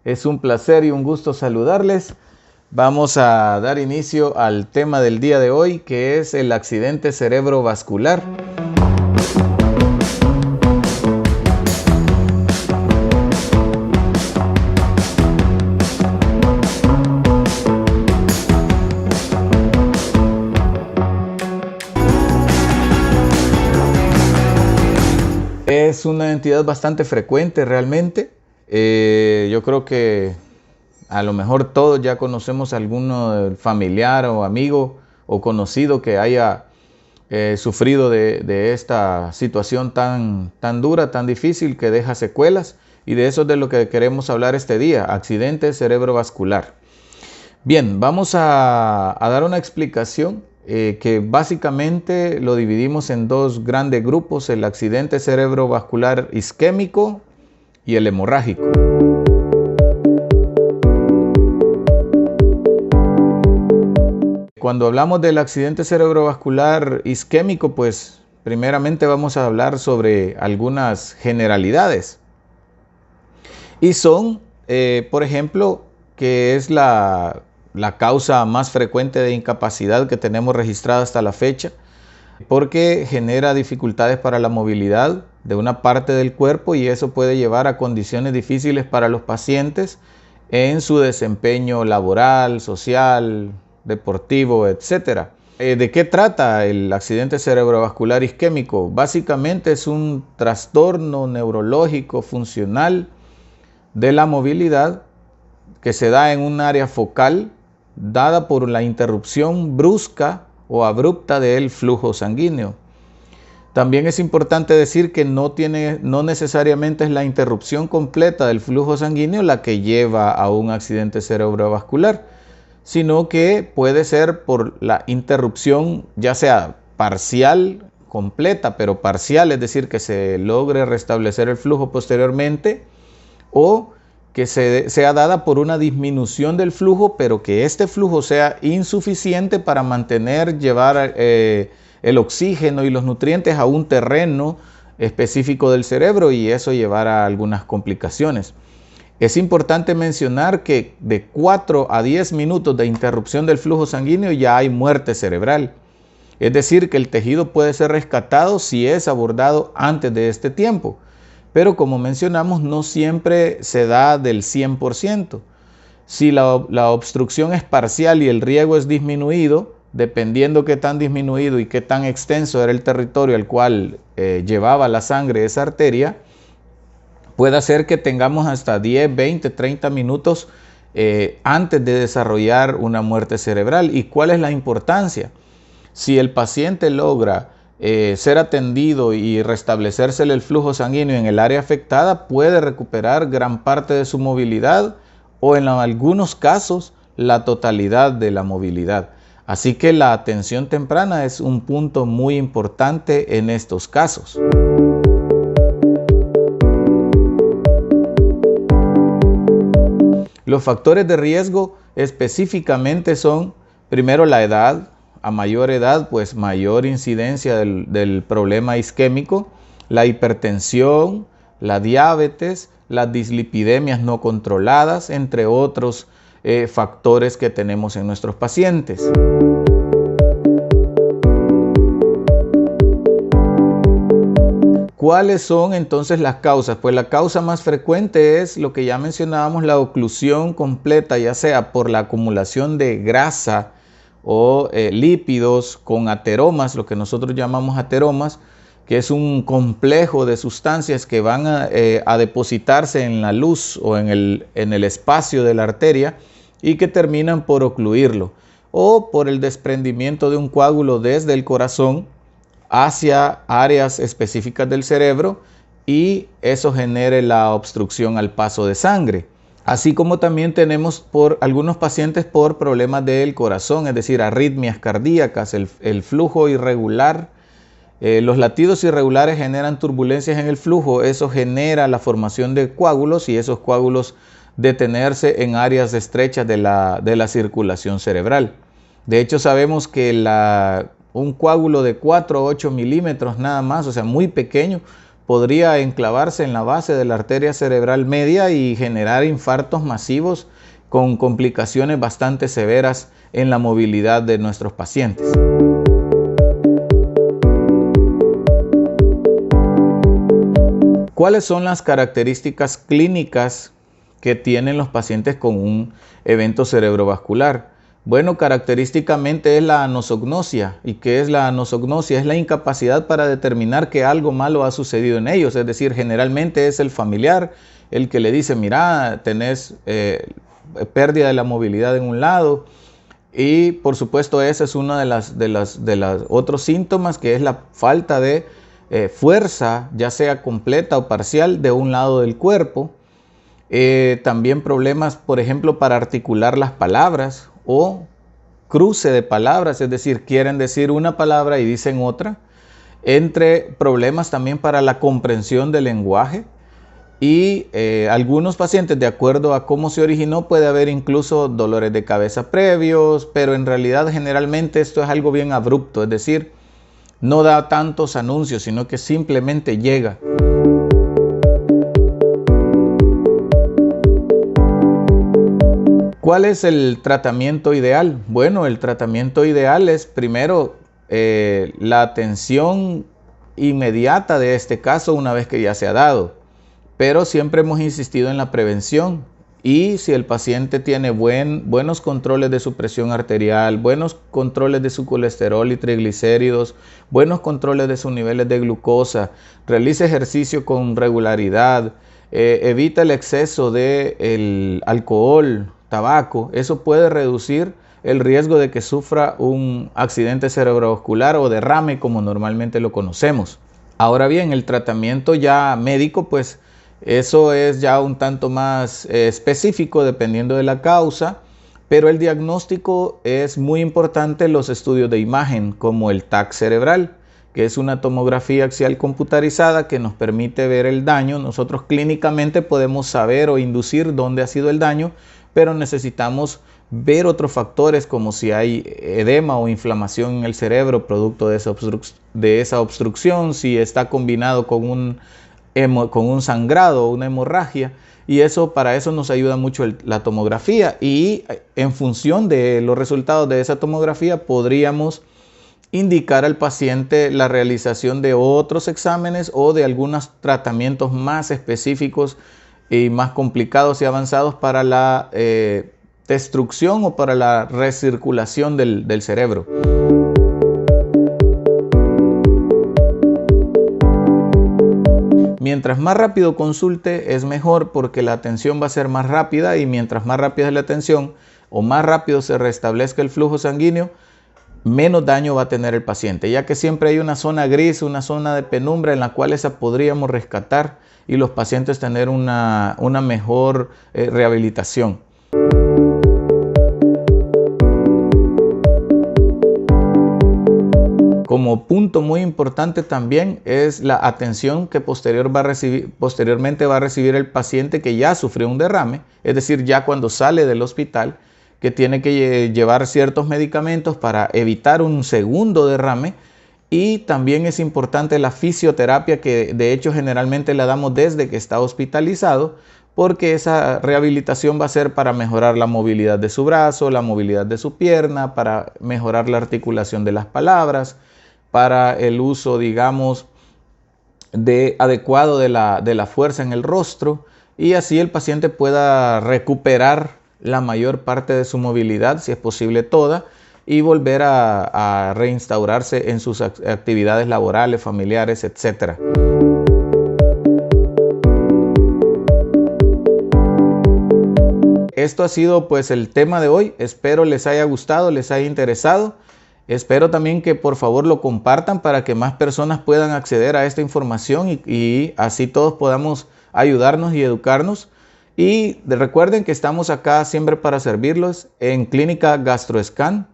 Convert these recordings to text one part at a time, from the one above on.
Es un placer y un gusto saludarles. Vamos a dar inicio al tema del día de hoy, que es el accidente cerebrovascular. Es una entidad bastante frecuente realmente. Yo creo que a lo mejor todos ya conocemos a alguno familiar o amigo o conocido que haya sufrido de esta situación tan dura, tan difícil, que deja secuelas. Y de eso es de lo que queremos hablar este día, accidente cerebrovascular. Bien, vamos a dar una explicación que básicamente lo dividimos en dos grandes grupos: el accidente cerebrovascular isquémico y el hemorrágico. Cuando hablamos del accidente cerebrovascular isquémico, pues primeramente vamos a hablar sobre algunas generalidades. Y son, por ejemplo, que es la causa más frecuente de incapacidad que tenemos registrada hasta la fecha, porque genera dificultades para la movilidad de una parte del cuerpo, y eso puede llevar a condiciones difíciles para los pacientes en su desempeño laboral, social, deportivo, etc. ¿De qué trata el accidente cerebrovascular isquémico? Básicamente es un trastorno neurológico funcional de la movilidad que se da en un área focal dada por la interrupción brusca o abrupta del flujo sanguíneo. También es importante decir que no necesariamente es la interrupción completa del flujo sanguíneo la que lleva a un accidente cerebrovascular, sino que puede ser por la interrupción, ya sea parcial, completa, pero parcial, es decir, que se logre restablecer el flujo posteriormente, o que sea dada por una disminución del flujo, pero que este flujo sea insuficiente para llevar el oxígeno y los nutrientes a un terreno específico del cerebro, y eso llevará a algunas complicaciones. Es importante mencionar que de 4 a 10 minutos de interrupción del flujo sanguíneo ya hay muerte cerebral. Es decir, que el tejido puede ser rescatado si es abordado antes de este tiempo. Pero como mencionamos, no siempre se da del 100%. Si la obstrucción es parcial y el riego es disminuido, dependiendo qué tan disminuido y qué tan extenso era el territorio al cual llevaba la sangre esa arteria, puede hacer que tengamos hasta 10, 20, 30 minutos antes de desarrollar una muerte cerebral. ¿Y cuál es la importancia? Si el paciente logra ser atendido y restablecérsele el flujo sanguíneo en el área afectada, puede recuperar gran parte de su movilidad o en algunos casos la totalidad de la movilidad. Así que la atención temprana es un punto muy importante en estos casos. Los factores de riesgo específicamente son, primero, la edad. A mayor edad, pues mayor incidencia del problema isquémico, la hipertensión, la diabetes, las dislipidemias no controladas, entre otros factores que tenemos en nuestros pacientes. ¿Cuáles son entonces las causas? Pues la causa más frecuente es lo que ya mencionábamos, la oclusión completa, ya sea por la acumulación de grasa o lípidos con ateromas, lo que nosotros llamamos ateromas, que es un complejo de sustancias que van a depositarse en la luz o en el espacio de la arteria y que terminan por ocluirlo, o por el desprendimiento de un coágulo desde el corazón hacia áreas específicas del cerebro, y eso genere la obstrucción al paso de sangre. Así como también tenemos por algunos pacientes por problemas del corazón, es decir, arritmias cardíacas, el flujo irregular. Los latidos irregulares generan turbulencias en el flujo, eso genera la formación de coágulos, y esos coágulos detenerse en áreas estrechas de la circulación cerebral. De hecho, sabemos que un coágulo de 4 o 8 milímetros nada más, o sea, muy pequeño, podría enclavarse en la base de la arteria cerebral media y generar infartos masivos con complicaciones bastante severas en la movilidad de nuestros pacientes. ¿Cuáles son las características clínicas que tienen los pacientes con un evento cerebrovascular? Bueno, característicamente es la anosognosia. ¿Y qué es la anosognosia? Es la incapacidad para determinar que algo malo ha sucedido en ellos. Es decir, generalmente es el familiar el que le dice, mira, tenés pérdida de la movilidad en un lado. Y por supuesto ese es uno de los otros síntomas, que es la falta de fuerza, ya sea completa o parcial, de un lado del cuerpo. También problemas, por ejemplo, para articular las palabras o cruce de palabras, es decir, quieren decir una palabra y dicen otra. Entre problemas también para la comprensión del lenguaje. Y algunos pacientes, de acuerdo a cómo se originó, puede haber incluso dolores de cabeza previos, pero en realidad generalmente esto es algo bien abrupto, es decir, no da tantos anuncios, sino que simplemente llega. ¿Cuál es el tratamiento ideal? Bueno, el tratamiento ideal es primero la atención inmediata de este caso una vez que ya se ha dado. Pero siempre hemos insistido en la prevención. Y si el paciente tiene buenos controles de su presión arterial, buenos controles de su colesterol y triglicéridos, buenos controles de sus niveles de glucosa, realiza ejercicio con regularidad, evita el exceso de alcohol, tabaco, eso puede reducir el riesgo de que sufra un accidente cerebrovascular o derrame, como normalmente lo conocemos. Ahora bien, el tratamiento ya médico, pues eso es ya un tanto más específico dependiendo de la causa, pero el diagnóstico es muy importante. Los estudios de imagen como el TAC cerebral, que es una tomografía axial computarizada que nos permite ver el daño. Nosotros clínicamente podemos saber o inducir dónde ha sido el daño, pero necesitamos ver otros factores como si hay edema o inflamación en el cerebro producto de esa obstrucción, si está combinado con un sangrado o una hemorragia, y para eso nos ayuda mucho la tomografía, y en función de los resultados de esa tomografía podríamos indicar al paciente la realización de otros exámenes o de algunos tratamientos más específicos y más complicados y avanzados para la destrucción o para la recirculación del cerebro. Mientras más rápido consulte es mejor, porque la atención va a ser más rápida, y mientras más rápida es la atención o más rápido se restablezca el flujo sanguíneo, menos daño va a tener el paciente, ya que siempre hay una zona gris, una zona de penumbra en la cual esa podríamos rescatar y los pacientes tener una mejor rehabilitación. Como punto muy importante también es la atención que posteriormente va a recibir el paciente que ya sufrió un derrame, es decir, ya cuando sale del hospital, que tiene que llevar ciertos medicamentos para evitar un segundo derrame. Y también es importante la fisioterapia, que de hecho generalmente la damos desde que está hospitalizado, porque esa rehabilitación va a ser para mejorar la movilidad de su brazo, la movilidad de su pierna, para mejorar la articulación de las palabras, para el uso, digamos, adecuado de la fuerza en el rostro, y así el paciente pueda recuperar la mayor parte de su movilidad, si es posible toda, y volver a reinstaurarse en sus actividades laborales, familiares, etc. Esto ha sido pues el tema de hoy. Espero les haya gustado, les haya interesado. Espero también que por favor lo compartan para que más personas puedan acceder a esta información y así todos podamos ayudarnos y educarnos. Y recuerden que estamos acá siempre para servirlos en Clínica GastroScan.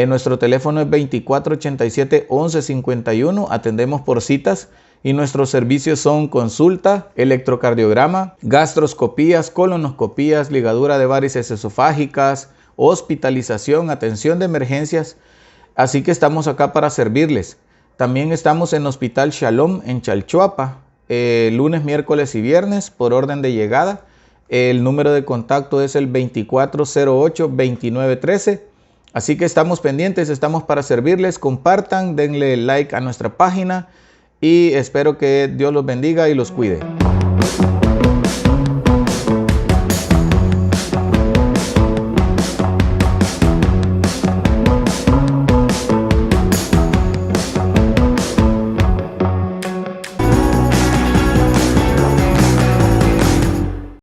Nuestro teléfono es 2487-1151. Atendemos por citas y nuestros servicios son consulta, electrocardiograma, gastroscopías, colonoscopías, ligadura de varices esofágicas, hospitalización, atención de emergencias. Así que estamos acá para servirles. También estamos en Hospital Shalom en Chalchuapa. lunes, miércoles y viernes por orden de llegada. El número de contacto es el 2408-2913. Así que estamos pendientes, estamos para servirles. Compartan, denle like a nuestra página y espero que Dios los bendiga y los cuide.